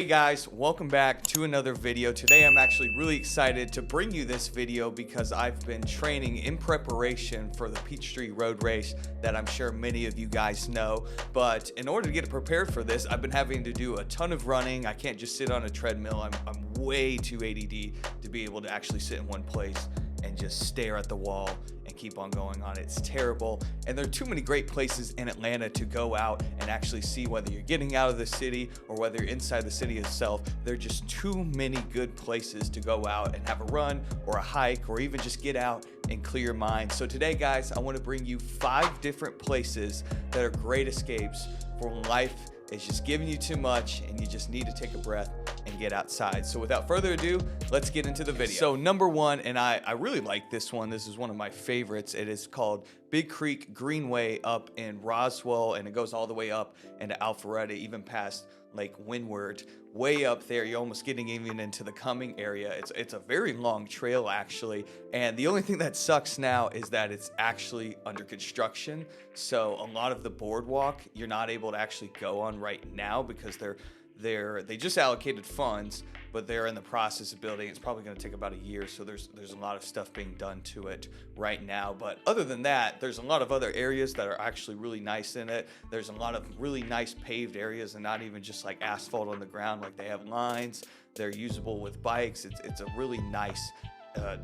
Hey guys, welcome back to another video. Today I'm actually really excited to bring you this video because I've been training in preparation for the Peachtree Road Race that I'm sure many of you guys know. But in order to get prepared for this, I've been having to do a ton of running. I can't just sit on a treadmill. I'm way too ADD to be able to actually sit in one place and just stare at the wall and keep on going on. It's terrible. And there are too many great places in Atlanta to go out and actually see, whether you're getting out of the city or whether you're inside the city itself. There are just too many good places to go out and have a run or a hike or even just get out and clear your mind. So today, guys, I want to bring you 5 different places that are great escapes for life is just giving you too much and you just need to take a breath and get outside. So without further ado, let's get into the video. So number 1, and I really like this one. This is one of my favorites. It is called Big Creek Greenway up in Roswell, and it goes all the way up into Alpharetta, even past Lake Windward. Way up there, you're almost getting even into the Cumming area. It's a very long trail actually, and the only thing that sucks now is that it's actually under construction. So a lot of the boardwalk you're not able to actually go on right now because they just allocated funds, but they're in the process of building. It's probably going to take about a year, so there's a lot of stuff being done to it right now. But other than that, there's a lot of other areas that are actually really nice in it. There's a lot of really nice paved areas and not even just like asphalt on the ground. Like, they have lines, they're usable with bikes. It's a really nice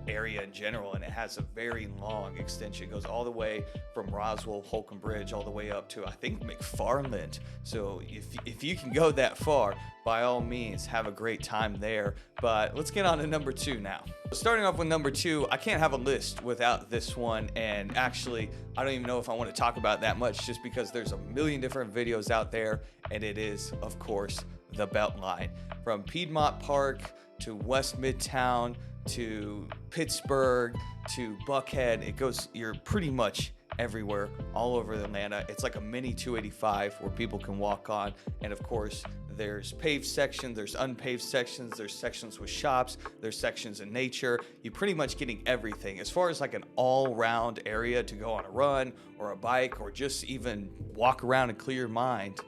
area in general, and it has a very long extension. It goes all the way from Roswell, Holcomb Bridge, all the way up to, I think, McFarland. So if you can go that far, by all means, have a great time there. But let's get on to number 2 now. Starting off with number 2, I can't have a list without this one, and actually, I don't even know if I want to talk about that much just because there's a million different videos out there, and it is, of course, the Beltline. From Piedmont Park to West Midtown to Pittsburgh to Buckhead, it goes, you're pretty much everywhere, all over Atlanta. It's like a mini 285 where people can walk on, and of course there's paved sections, there's unpaved sections, there's sections with shops, there's sections in nature. You're pretty much getting everything as far as like an all-round area to go on a run or a bike or just even walk around and clear your mind.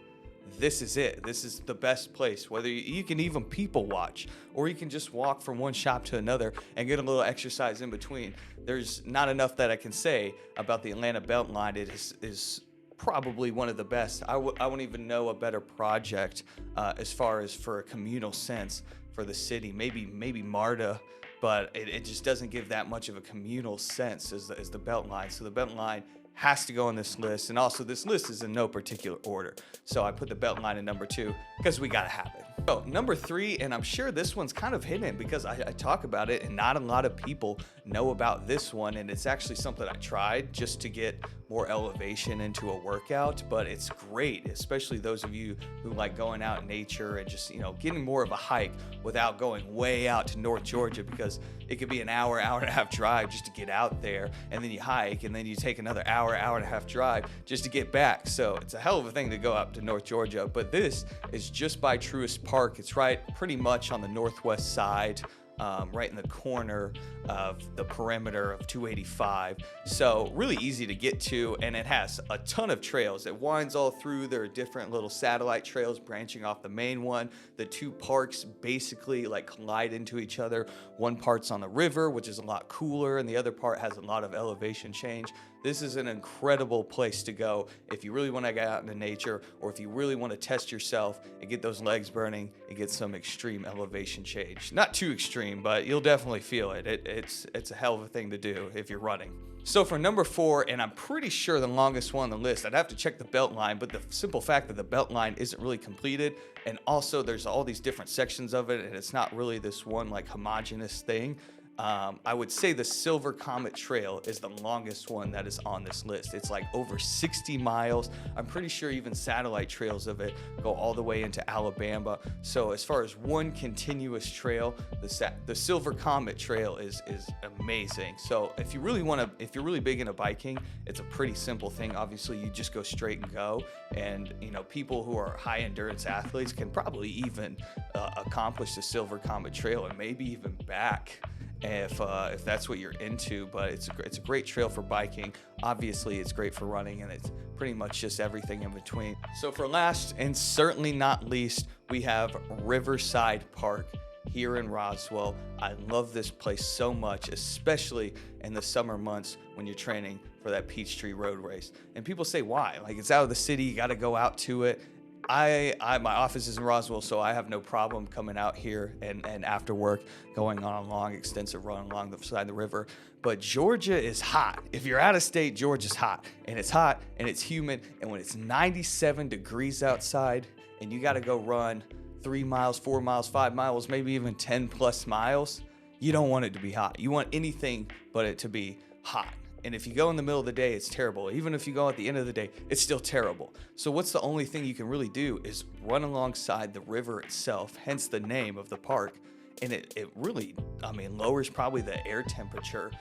This is it. This is the best place. Whether you can even people watch, or you can just walk from one shop to another and get a little exercise in between. There's not enough that I can say about the Atlanta Beltline. It is probably one of the best. I wouldn't even know a better project as far as for a communal sense for the city. Maybe MARTA, but it just doesn't give that much of a communal sense as the Beltline. So the Beltline has to go on this list, and also this list is in no particular order. So I put the Beltline in number 2 because we gotta have it. So number 3, and I'm sure this one's kind of hidden because I talk about it and not a lot of people know about this one, and it's actually something I tried just to get more elevation into a workout, but it's great, especially those of you who like going out in nature and just, you know, getting more of a hike without going way out to North Georgia, because it could be an hour and a half drive just to get out there, and then you hike, and then you take another hour and a half drive just to get back. So it's a hell of a thing to go up to North Georgia. But this is just by Truist Park. It's right pretty much on the northwest side, right in the corner of the perimeter of 285. So really easy to get to, and it has a ton of trails. It winds all through. There are different little satellite trails branching off the main one. The 2 parks basically like collide into each other. One part's on the river, which is a lot cooler, and the other part has a lot of elevation change. This is an incredible place to go if you really want to get out into nature, or if you really want to test yourself and get those legs burning and get some extreme elevation change. Not too extreme, but you'll definitely feel it. It's a hell of a thing to do if you're running. So for number 4, and I'm pretty sure the longest one on the list, I'd have to check the Beltline, but the simple fact that the Beltline isn't really completed, and also there's all these different sections of it, and it's not really this one like homogeneous thing. I would say the Silver Comet Trail is the longest one that is on this list. It's like over 60 miles. I'm pretty sure even satellite trails of it go all the way into Alabama. So as far as one continuous trail, the Silver Comet Trail is amazing. So if you're really big into biking, it's a pretty simple thing. Obviously, you just go straight and go. And you know, people who are high endurance athletes can probably even accomplish the Silver Comet Trail and maybe even back. if that's what you're into. But it's a great trail for biking. Obviously, it's great for running, and it's pretty much just everything in between. So for last and certainly not least, we have Riverside Park here in Roswell. I love this place so much, especially in the summer months when you're training for that Peachtree Road Race. And people say, why? Like, it's out of the city, you got to go out to it. My office is in Roswell, so I have no problem coming out here and after work going on a long, extensive run along the side of the river. But Georgia is hot. If you're out of state, Georgia's hot. And it's hot, and it's humid, and when it's 97 degrees outside, and you got to go run 3 miles, 4 miles, 5 miles, maybe even 10 plus miles, you don't want it to be hot. You want anything but it to be hot. And if you go in the middle of the day, it's terrible. Even if you go at the end of the day, it's still terrible. So what's the only thing you can really do is run alongside the river itself, hence the name of the park. And it really, I mean, lowers probably the air temperature,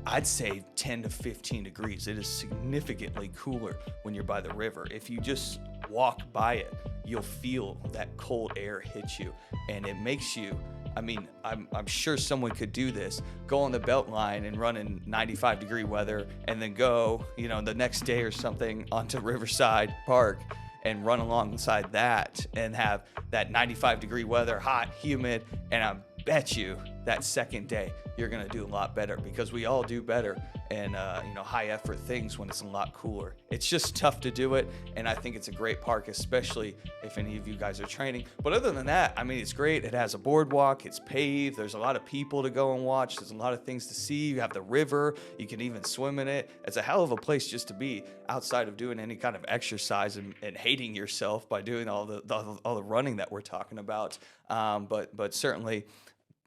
I'd say 10 to 15 degrees. It is significantly cooler when you're by the river. If you just walk by it, you'll feel that cold air hit you, and it makes you, I mean, I'm sure someone could do this, go on the Beltline and run in 95-degree weather, and then go, you know, the next day or something onto Riverside Park and run alongside that and have that 95-degree weather, hot, humid, and I bet you that second day you're gonna do a lot better, because we all do better in high effort things when it's a lot cooler. It's just tough to do it, and I think it's a great park, especially if any of you guys are training. But other than that, I mean, it's great. It has a boardwalk, it's paved, there's a lot of people to go and watch, there's a lot of things to see. You have the river, you can even swim in it. It's a hell of a place just to be outside of doing any kind of exercise and hating yourself by doing all the running that we're talking about. But certainly,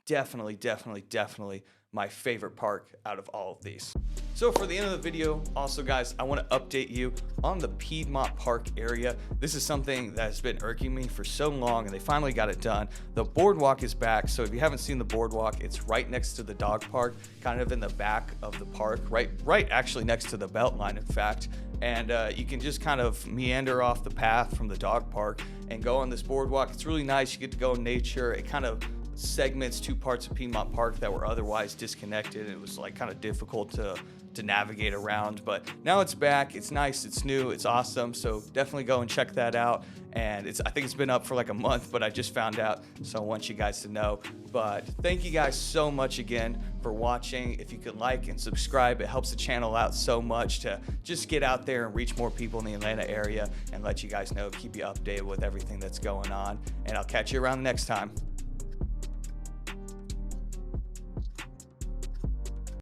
definitely my favorite park out of all of these. So for the end of the video, also guys, I want to update you on the Piedmont Park area. This is something that has been irking me for so long, and they finally got it done. The boardwalk is back, so if you haven't seen the boardwalk, it's right next to the dog park, kind of in the back of the park, right actually next to the Beltline, in fact. And you can just kind of meander off the path from the dog park and go on this boardwalk. It's really nice. You get to go in nature. It kind of segments two parts of Piedmont Park that were otherwise disconnected. It was like kind of difficult to navigate around, but now it's back. It's nice, it's new, it's awesome. So definitely go and check that out. And I think it's been up for like a month, but I just found out, so I want you guys to know. But thank you guys so much again for watching. If you could like and subscribe, it helps the channel out so much to just get out there and reach more people in the Atlanta area and let you guys know, keep you updated with everything that's going on. And I'll catch you around next time.